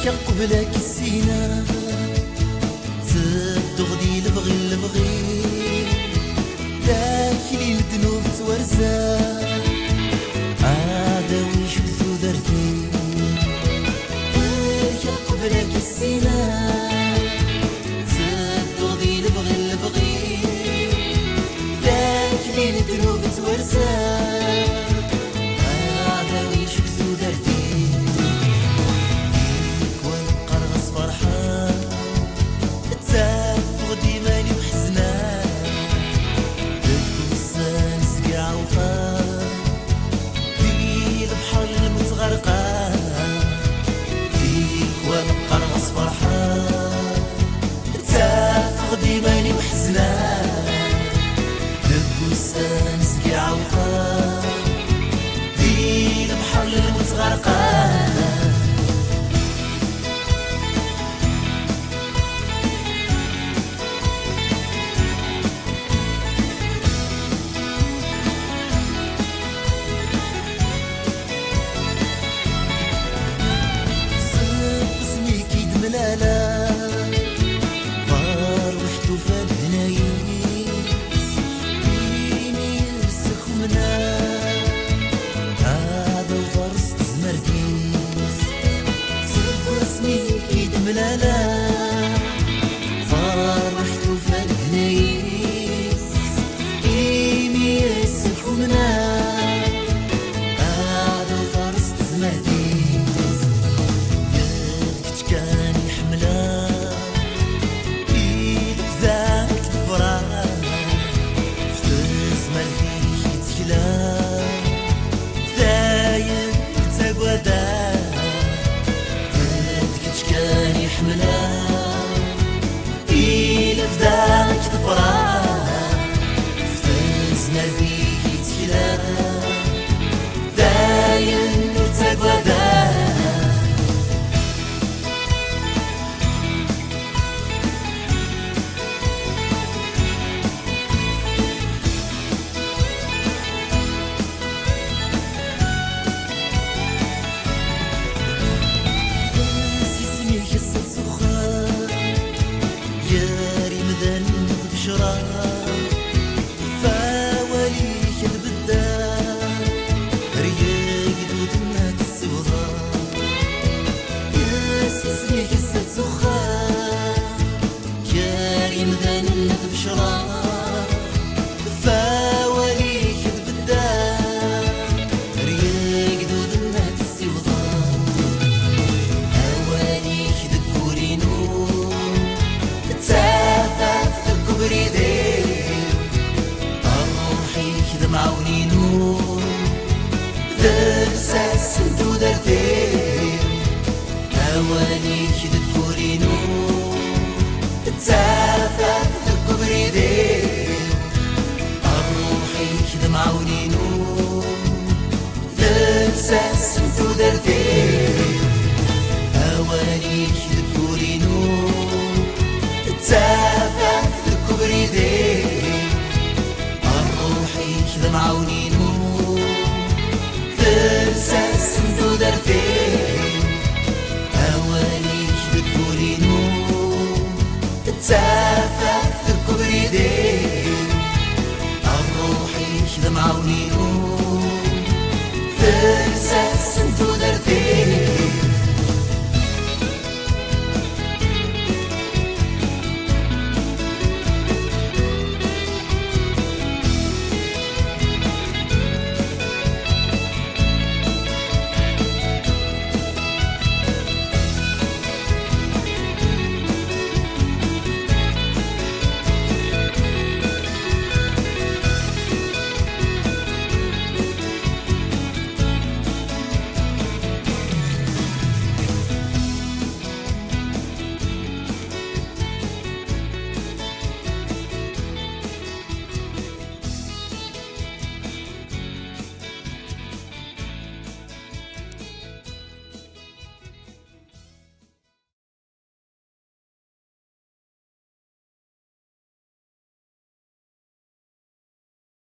قبلك السينا تبدغ دي البغي داخلي الذنوب تورزا عادا ويشوفو درتي قبلك السينا تبدغ دي البغي داخلي الذنوب تورزا ديماني وحزنا لبوسان سقيعة وقا في البحر المتغرقة سمي كيد ملالا ملالا فرحت فالهنيس إيمي السكونة هذا فرست زمرديس يدك كان يحملا إيدك ذاك الفراق فتز مرفيك يتكلا دايم تقوى كان يحملها إلى فداك تفرح فتزنا فيك يتكلا داين تقوى فواليك البدا رياق دودنا تسوضا ياس يسميك السخا كريم ذا بشرا فواليك البدا رياق دودنا تسوضا اواليك ذكورينو تسافات الكبري معونينو درساس انتو درتين اوانيك تذكرينو تتسافى في الكبري دير الروحيك معونينو درساس انتو درتين اوانيك تذكرينو تتسافى في الكبري دير كذا معونينو ترساس انتو درتين اوانيك ذكورينو تتسافى في الكبري دين الروحي كذا معونينو